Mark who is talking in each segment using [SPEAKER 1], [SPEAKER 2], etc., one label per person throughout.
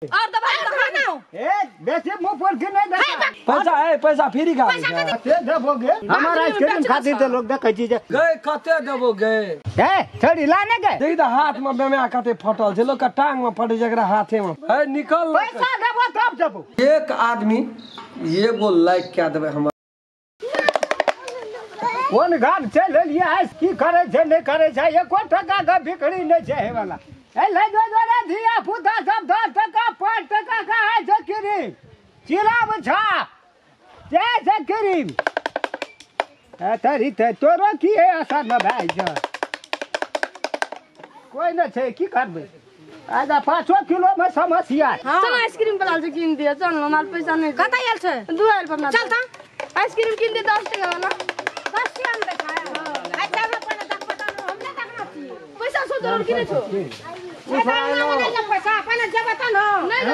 [SPEAKER 1] और दबाई तो खाना
[SPEAKER 2] ए बेसी मुंह पर के नहीं दे
[SPEAKER 3] पैसा है पैसा फ्री का
[SPEAKER 2] कते देबोगे हमारा आइसक्रीम खातिर तो लोग देखै छी जे
[SPEAKER 3] गए कते देबो गए
[SPEAKER 2] ए छोड़ी लाने गए
[SPEAKER 3] देख द हाथ में बेमा कते फटल छै लोग का टांग में फटे जकरा हाथे में है निकल
[SPEAKER 2] पैसा देबो तब देबो
[SPEAKER 3] एक आदमी एगो लाइक क्या देबे हम
[SPEAKER 2] कोन गाम से ले लिया है की करे छै नहीं करे छै एको टका का बिक्री नहीं छै हे वाला ए ले जो रे धिया पुता सब 10 टका 5 टका का है जकरी चिलाब छा जय जकरी ए तरी ते तोरो की है असर न भाई जा कोई न छै की करबे आजा 5 किलो में समस्या
[SPEAKER 1] चल आइसक्रीम वाला से किन दिया चल हमार पैसा नहीं कत आयल छै 2 आयल पर चल त आइसक्रीम किन दे 10 टका वाला 10 टका में खाया अच्छा में कोन तक पता न हमने तक न छी पैसा सो जरूर किने छो पैसा अपन जब त न नहीं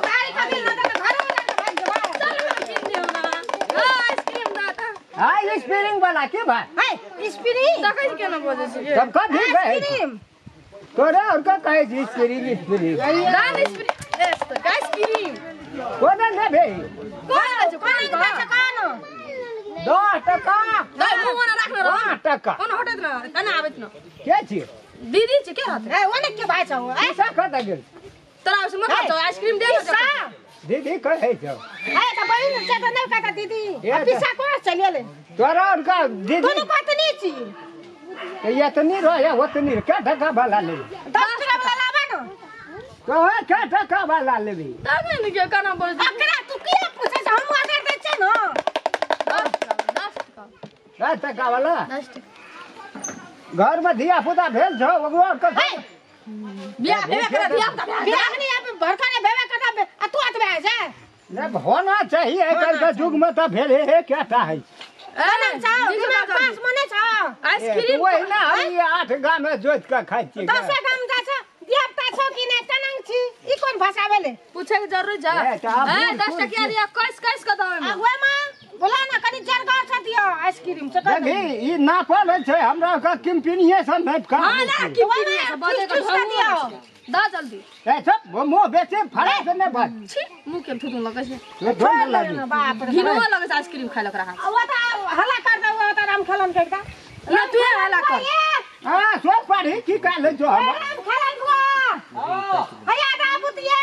[SPEAKER 1] गाड़ी का बिल न त घर वाला के भाई जवाब चल किन दे ना आइसक्रीम दाता
[SPEAKER 2] हां स्प्रिंग वाला के भाई
[SPEAKER 1] हाय स्प्रिंग तकै के न बोले छी
[SPEAKER 2] सब का भी आइसक्रीम तोरा और का कहे छी स्प्रिंग
[SPEAKER 1] दान स्प्रिंग ए तो आइसक्रीम
[SPEAKER 2] कोन ने भे
[SPEAKER 1] कोन का कानो
[SPEAKER 2] 10 टका
[SPEAKER 1] नहीं मुंह ना रखना
[SPEAKER 2] 5 टका
[SPEAKER 1] कोन हटत न तना आबत न
[SPEAKER 2] के छी
[SPEAKER 1] दीदी छ के रहत ए ओने के भाई छ
[SPEAKER 2] पैसा कत गेल
[SPEAKER 1] तोरा से मत तो आइसक्रीम दे ना
[SPEAKER 2] दीदी कहे छ
[SPEAKER 1] ए त बहिन से त नहीं कहता दीदी पैसा को चले ले
[SPEAKER 2] तोरा और का दीदी
[SPEAKER 1] दोनों पत्नी छी
[SPEAKER 2] ये तो नहीं रहा उतनी क्या टका वाला ले
[SPEAKER 1] 10 टका वाला लाबा न
[SPEAKER 2] तो है क्या टका वाला लेबी
[SPEAKER 1] तने न के काना बोल अकरा तू के पूछे छ हम ऑर्डर दे छ न
[SPEAKER 2] 10 टका वाला
[SPEAKER 1] 10 टका
[SPEAKER 2] घर में धिया पुता भेल छ और का
[SPEAKER 1] बियाह भेबे कर बियाह नहीं अब भड़का ने भेबे कर आ तू आत बे जा
[SPEAKER 2] नहीं होना चाहिए कल का युग में तो भेल है क्या टा है
[SPEAKER 1] ना छ पास मने छ आइसक्रीम
[SPEAKER 2] वही ना हम 8 गांव में जोत का खाई छी
[SPEAKER 1] 10 गाम जा छ देवता छ कि नहीं तनंग छी ई कोन भाषा भेले पूछे के जरूर जा ए 10 टका रिया कस का दवे में अगुआ मां बोला ना कनी जरगार छ दियो आइसक्रीम छ
[SPEAKER 2] देखी ई नापल छै हमरा का किम्पिनिए से नाप का
[SPEAKER 1] हां ना किम्पिनिए से बोले का दियो दा जल्दी
[SPEAKER 2] ए सब मुंह बेचे फड़ा से ने बस
[SPEAKER 1] छी मुंह के थुथु लगे छै
[SPEAKER 2] ये ढोल लागी
[SPEAKER 1] बाप रे घिनवा लगे छै आइसक्रीम खाइ लग रहा अब त हल्ला कर दो त राम खलन के का ना तू हल्ला कर
[SPEAKER 2] हां सो पड़ी की का ले जो हम
[SPEAKER 1] राम खलन को हया दा बुतिया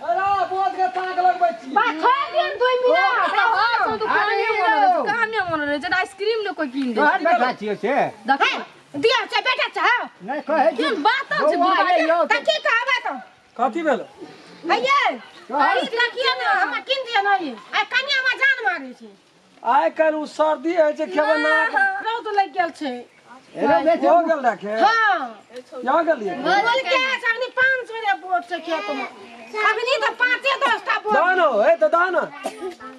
[SPEAKER 3] अरे बोल के ताक लगबै छी
[SPEAKER 1] बा खा दिन 2 मिनट हां तो कहां में मन रे जे आइसक्रीम ने कोई किन दे
[SPEAKER 2] तोहर बेटा छियो से
[SPEAKER 1] देख दिया छ बेटा छ
[SPEAKER 2] नहीं कहे
[SPEAKER 1] की बात छ बुआ त की कहबा त
[SPEAKER 3] कथि भेल
[SPEAKER 1] भैया आई लकिया ना हम किन दिया नहीं आ कन्या में जान मारे छै
[SPEAKER 3] आइ काल उ सर्दी है जे खेबे ना
[SPEAKER 1] रौद लग गेल छै
[SPEAKER 2] एरे बेचे
[SPEAKER 3] हो गेल रखे
[SPEAKER 1] हां
[SPEAKER 3] यहाँ गेलिए
[SPEAKER 1] बोल के सबनी 500 रे बोट से खेत में सबनी तो 5-10 टा बोट
[SPEAKER 3] दानो है तो दाना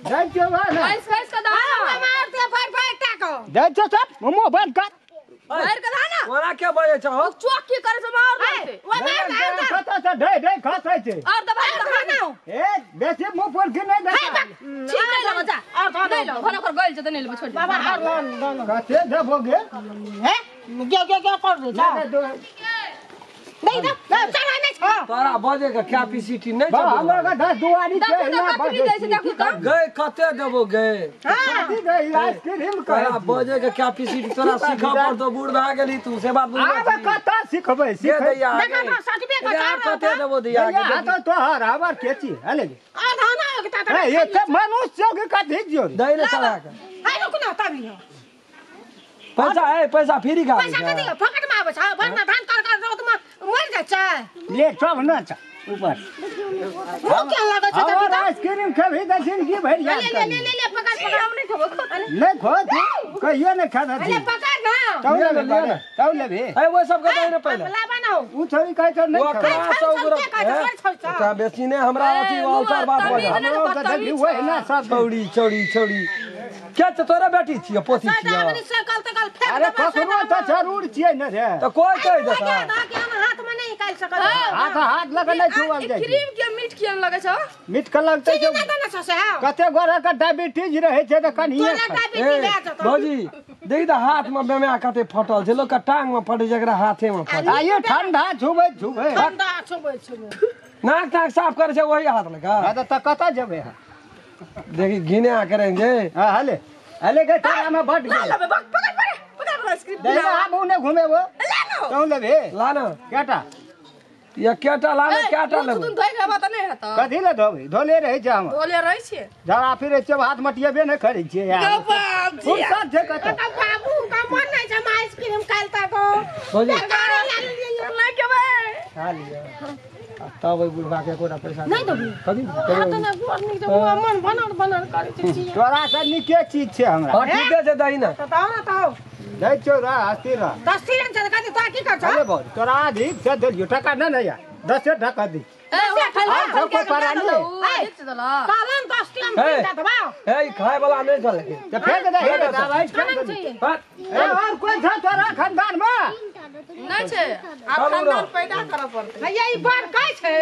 [SPEAKER 2] दे जो ना
[SPEAKER 1] कैस का दाना मारते फर टा को
[SPEAKER 2] दे जो सब मुंह बंद कर
[SPEAKER 1] मार के दाना
[SPEAKER 3] वरा के बजे छ हो
[SPEAKER 1] चौक की करे से मार देते वो मार
[SPEAKER 2] खाता से ढे खाते छे
[SPEAKER 1] और दबाई तो खाना
[SPEAKER 2] ए बेसी मुंह पर के नहीं दे
[SPEAKER 1] ठीक नहीं लगा जा और नहीं लो भना कर गइल जते नहीं ले छोड़ बाबा और लोन
[SPEAKER 2] कते देबोगे
[SPEAKER 1] हैं क्या कर दे जा नहीं दे चला नहीं छ
[SPEAKER 3] तोरा बजे के कैपेसिटी नहीं
[SPEAKER 2] बा
[SPEAKER 3] छ
[SPEAKER 2] हमरा का 10 दुआरी छे ना
[SPEAKER 1] देखू तो
[SPEAKER 3] गए कते देबो गए
[SPEAKER 1] हां
[SPEAKER 2] कथी गई आइसक्रीम का
[SPEAKER 3] तोरा बजे के कैपेसिटी तोरा सीखा पर तो बूढ़ भा गेली तू से बात बोल
[SPEAKER 2] आब कता सिखबै
[SPEAKER 3] दे दैया
[SPEAKER 1] देखा तो सटबे का
[SPEAKER 3] यार कते देबो दिया
[SPEAKER 2] या तो तोहर हमर केची हले
[SPEAKER 1] आ धाना के ता
[SPEAKER 2] ए ये तो मनुष्य के कथी जियो
[SPEAKER 3] दे ले चला के
[SPEAKER 1] हाय रुक ना तभी हो
[SPEAKER 3] पैसा है पैसा फ्री का
[SPEAKER 1] पैसा के दियो फकट में आबे छ भरना धान कर रोद में मर जा छ
[SPEAKER 2] ले सब न छ ऊपर
[SPEAKER 1] वो क्या लगे छ
[SPEAKER 2] और आइसक्रीम खबी त जिंदगी भर याद कर
[SPEAKER 1] ले पकड़ हम नहीं खबो
[SPEAKER 2] ले खो कहियो न खाता
[SPEAKER 1] अरे पकड़ ना
[SPEAKER 2] तौले भी
[SPEAKER 3] है वो सब का ना पहले
[SPEAKER 1] ला बनाओ
[SPEAKER 2] उ छोरी कह तो नहीं
[SPEAKER 3] वो
[SPEAKER 2] खा
[SPEAKER 3] का का बेसी ने हमरा अथी वाउचर बात बोल
[SPEAKER 2] हमरो के देखी वही ना सब
[SPEAKER 3] छोड़ी क्या तो तोरा बेटी छियो पोती छियो
[SPEAKER 2] अरे कसरो त जरूर छियै न रे
[SPEAKER 3] तो कोई कह देता
[SPEAKER 1] हाथ में नहीं काल सकल
[SPEAKER 2] हाथ लगे नहीं छुअल जाय
[SPEAKER 1] क्रीम के मीठ किया लगे छ
[SPEAKER 2] मीठ के लगते
[SPEAKER 1] चीनी ना देना छ से
[SPEAKER 2] कते गोरा का डायबिटीज रहे छै त कनिए
[SPEAKER 3] बाजी देख द हाथ में बेमा कते फटल छै लोग का टांग में फटे जकरा हाथे में फटे
[SPEAKER 2] आइए ठंडा छुबै
[SPEAKER 1] ठंडा छुबै
[SPEAKER 3] नाक ताक साफ करे छे वही हाथ लगा।
[SPEAKER 2] हां तो कता जबे है
[SPEAKER 3] देखी घिने आ करेंगे।
[SPEAKER 2] हां हले हले के तारा में बढ़ गए
[SPEAKER 1] पकड़ आइसक्रीम
[SPEAKER 2] दे हम उन्हें घूमे वो तो लेबे
[SPEAKER 3] ला ना
[SPEAKER 2] केटा
[SPEAKER 3] या केटा ला ना केटा ले
[SPEAKER 1] तुम धोइ लेबा त नै हेत
[SPEAKER 2] कथि ले धोबे धोले रहे छ हम
[SPEAKER 1] धोले रहै छियै
[SPEAKER 2] जरा फिर से हाथ मटियेबे न करे छियै यार फुर्सत छे कत
[SPEAKER 1] बाबू का मन नै छ आइसक्रीम काल तक
[SPEAKER 3] हो जी
[SPEAKER 1] नै केबे
[SPEAKER 3] खा लिया तब बुढ़वा के कोटा पैसा
[SPEAKER 1] नै देबी
[SPEAKER 3] कथि
[SPEAKER 1] हाथ न गोर नि मन बनर करे छी
[SPEAKER 2] तोरा से निके चीज छे हमरा
[SPEAKER 3] हां ठीक है दही ना
[SPEAKER 1] त ताऊ न ताऊ
[SPEAKER 2] दे छोरा हस्ती रह
[SPEAKER 1] 10 सीरन छ कथि ता की करछ
[SPEAKER 2] अरे बोल तोरा अधिक से दियो टका न या 10 से ढका दी सबको पारा नहीं
[SPEAKER 1] कालन 10 टीम देता दबाओ
[SPEAKER 3] ए खाए वाला नहीं चले
[SPEAKER 2] तो फेंक दे हे दवाई फेंक दे ए और कोई था तोरा खानदान में
[SPEAKER 1] नहीं छे आप खानदान पैदा करब पड़ते भैया ई बार काय छे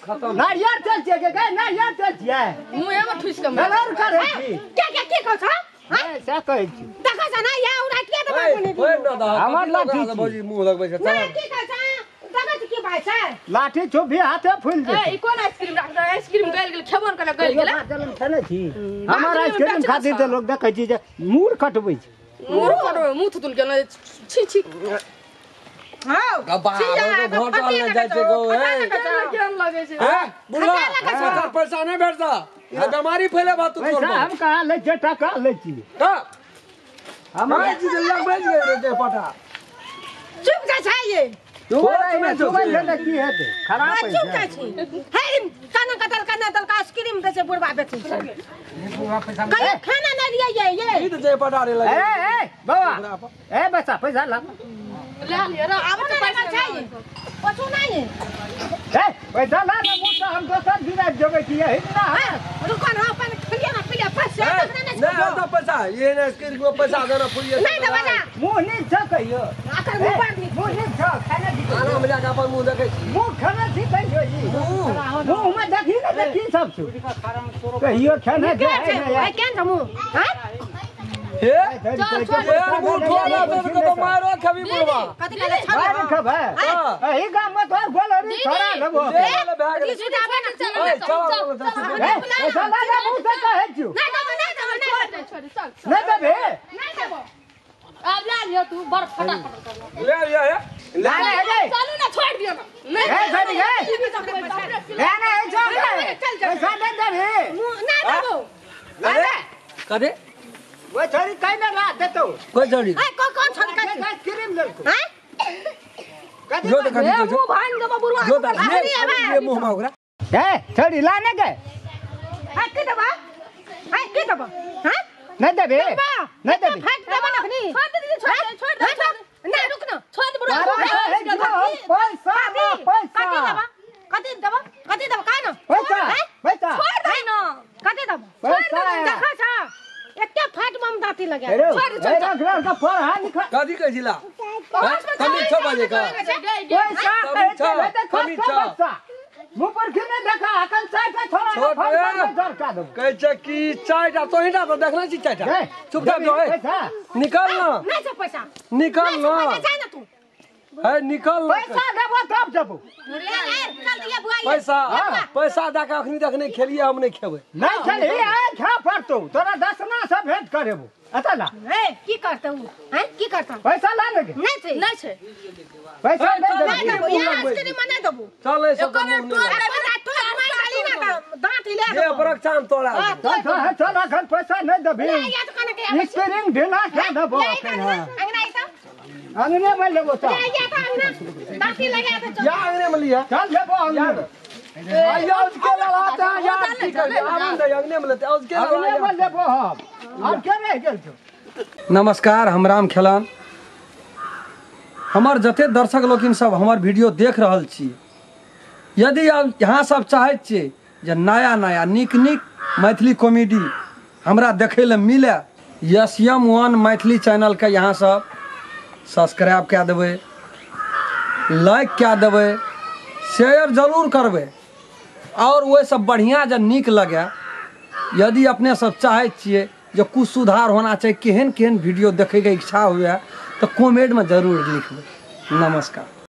[SPEAKER 2] खत्म नारियल तेल छे के नारियल तेल छे
[SPEAKER 1] मुंह में ठुस के
[SPEAKER 2] नलर करे छी
[SPEAKER 1] के कहछ
[SPEAKER 2] हां से कहै छी
[SPEAKER 1] देखा छ ना या उड़ा के त बाबू ने
[SPEAKER 3] ओए दादा
[SPEAKER 2] हमर लाठी
[SPEAKER 3] भौजी मुंह लगबै छै
[SPEAKER 1] नहीं की कहछ देखा छी की भाई छै
[SPEAKER 2] लाठी चुभी हाथे फूल दे
[SPEAKER 1] ए ई कोन आइसक्रीम राख दे आइसक्रीम गल गेल खेबन करे गल गेल
[SPEAKER 2] जलन छने छी हमर आइसक्रीम खातिर त लोग देखै छी जे मूड़ कटबै छी
[SPEAKER 1] मुंह कटबै मुंह थुतुल के न छी छी हां
[SPEAKER 3] बाबा को घोटा ले जाय छै गो ए
[SPEAKER 1] केहन लागे छै
[SPEAKER 3] ए बुढ़वा सरकार पैसा नहीं भेटता ये बीमारी फैले बात तू
[SPEAKER 2] पैसा हम कहा ले जे टका ले छी
[SPEAKER 3] का
[SPEAKER 2] हमारे
[SPEAKER 3] चीज लग बेच गए रे जे पटा
[SPEAKER 1] चुप जा छै ये
[SPEAKER 2] तू बोले की हेते खराब है
[SPEAKER 1] चुप जा छी हे काना दल का आइसक्रीम दे छै बुढ़वा बेचै छै
[SPEAKER 2] बुढ़वा पैसा
[SPEAKER 1] कहीं खाना नहीं लिया ये
[SPEAKER 3] ई तो जे पटा रे लगे
[SPEAKER 2] ए बाबा ए बच्चा पैसा ला
[SPEAKER 1] ले लिया रे अब तो पैसा चाहिए पछू नहीं
[SPEAKER 2] ए पैसा ला ना मुद्दा हम दोसर दिन जेबै की है ना
[SPEAKER 1] रुको ना अपन खलिया ना पीला पैसा
[SPEAKER 3] नहीं तो पैसा ये ने स्क्रीन को पैसा देना पुलिस
[SPEAKER 1] नहीं देबा ना
[SPEAKER 2] मुंह नहीं छ कहियो
[SPEAKER 1] आकर मुंह पर
[SPEAKER 2] मुंह नहीं छ खाना दी
[SPEAKER 3] आना मिला के अपन मुंह देखे
[SPEAKER 2] मुंह खाना थी कहियो जी मुंह में देखी ना देखी सब छु कहियो खाना जे है ना यार
[SPEAKER 1] केन मुंह हां
[SPEAKER 3] हे मुंह ठोला तो मारो खबी बुढ़वा
[SPEAKER 1] कथि कहले
[SPEAKER 2] बाहर खब है एही गांव में तोर गोलरी छोड़ा लेबो
[SPEAKER 1] जी सुधाबे ना चल
[SPEAKER 2] पैसा ला ना मुंह से कहे छु
[SPEAKER 1] नहीं चल
[SPEAKER 2] नहीं देबे
[SPEAKER 1] नहीं देबो अब ले लियो तू बड़ फटाफट
[SPEAKER 3] ले लिया है
[SPEAKER 2] ला ले
[SPEAKER 1] चलू ना छोड़ दियो ना
[SPEAKER 2] ए छोड़ गए ले ना ए छोड़
[SPEAKER 1] चल जा
[SPEAKER 2] पैसा दे दे
[SPEAKER 1] नहीं देबो
[SPEAKER 2] ले
[SPEAKER 3] करे
[SPEAKER 2] वो छोरी कहीं ना ला दे तो
[SPEAKER 3] कोई छोड़ी
[SPEAKER 1] ए कौन छोड़ के
[SPEAKER 2] आइसक्रीम ले को
[SPEAKER 1] हां
[SPEAKER 3] जो तो कभी
[SPEAKER 1] मुंह भान देबो बुढ़वा
[SPEAKER 3] जो तो ये मुंह में ओकरा
[SPEAKER 2] ए छोरी ला ना गए
[SPEAKER 1] हां के देबा हां के देबा हां
[SPEAKER 2] नहीं देबे नहीं देबे
[SPEAKER 1] फेंक देबा ना अपनी छोड़ दे छोड़ दे नहीं रुक ना छोड़ दे बुढ़वा
[SPEAKER 2] पैसा पैसा
[SPEAKER 1] कथि देबा का ना
[SPEAKER 2] पैसा पैसा
[SPEAKER 1] छोड़ दे ना कथि देबा
[SPEAKER 2] पैसा
[SPEAKER 1] देखा छ एते फाट बम दाती लगे
[SPEAKER 2] अरे
[SPEAKER 1] छोड़ छोड़
[SPEAKER 2] रख रख का पढ़ा लिखा
[SPEAKER 3] कदी कह जिला कमी 6 बजे का
[SPEAKER 2] पैसा मुंह पर किने देखा अकल चाय का थोड़ा फल का दो
[SPEAKER 3] कह छ की चायटा तो हिटा तो देखना छी चायटा चुप जा
[SPEAKER 2] पैसा
[SPEAKER 3] निकाल ना
[SPEAKER 1] नहीं छ पैसा
[SPEAKER 3] निकाल ना
[SPEAKER 1] जाए ना तू
[SPEAKER 3] है निकाल ना
[SPEAKER 2] पैसा देबो तब देबो
[SPEAKER 1] चल दिया बुआ
[SPEAKER 3] पैसा दाका अखनी तक नहीं खेलिए हम नहीं खेबै
[SPEAKER 2] नहीं चली आए खा पड़तो तोरा दसना से भेंट करेबो अता ला
[SPEAKER 1] ए की करते हूं हैं की करता
[SPEAKER 2] पैसा ला लगे
[SPEAKER 1] नहीं छे
[SPEAKER 2] पैसा दे
[SPEAKER 1] नहीं देबो
[SPEAKER 2] दे
[SPEAKER 1] यार आइसक्रीम नहीं देबो
[SPEAKER 3] चल ए सब
[SPEAKER 1] तो खाली ना दांत ले
[SPEAKER 3] ये बरकचान तोड़ा
[SPEAKER 2] चल अखन पैसा नहीं देबी
[SPEAKER 1] या तो कने के
[SPEAKER 2] स्क्रीन ढीला क्या देबो अखन हां
[SPEAKER 1] अंगना आई तो
[SPEAKER 2] अंगने में लेबो तो
[SPEAKER 1] या तो अंगना दांती लगा तो
[SPEAKER 3] या अंगने में लिया
[SPEAKER 2] चल लेबो अंगने
[SPEAKER 3] आया उसके ललाता यार की कर आनंद अंगने में लेते उसके
[SPEAKER 2] अंगने में लेबो हम और के रह गेल छो
[SPEAKER 3] नमस्कार हम राम खेलान हमार जते दर्शक लोकिन सब हमार वीडियो देख रहल छी यदि आप यहाँ सब चाहे छिए जे नया नया निक मैथिली कॉमेडी हमरा देखे ले मिले SM1 मैथिली चैनल के यहाँ सब सब्सक्राइब कए देबै लाइक कए देबै शेयर जरूर करबै और वो सब बढ़िया जे निक लगे यदि अपने सब चाहे छिए जो कुछ सुधार होना चाहिए केहन केहन वीडियो देखे के इच्छा हुए तो कमेंट में जरूर लिखबै नमस्कार।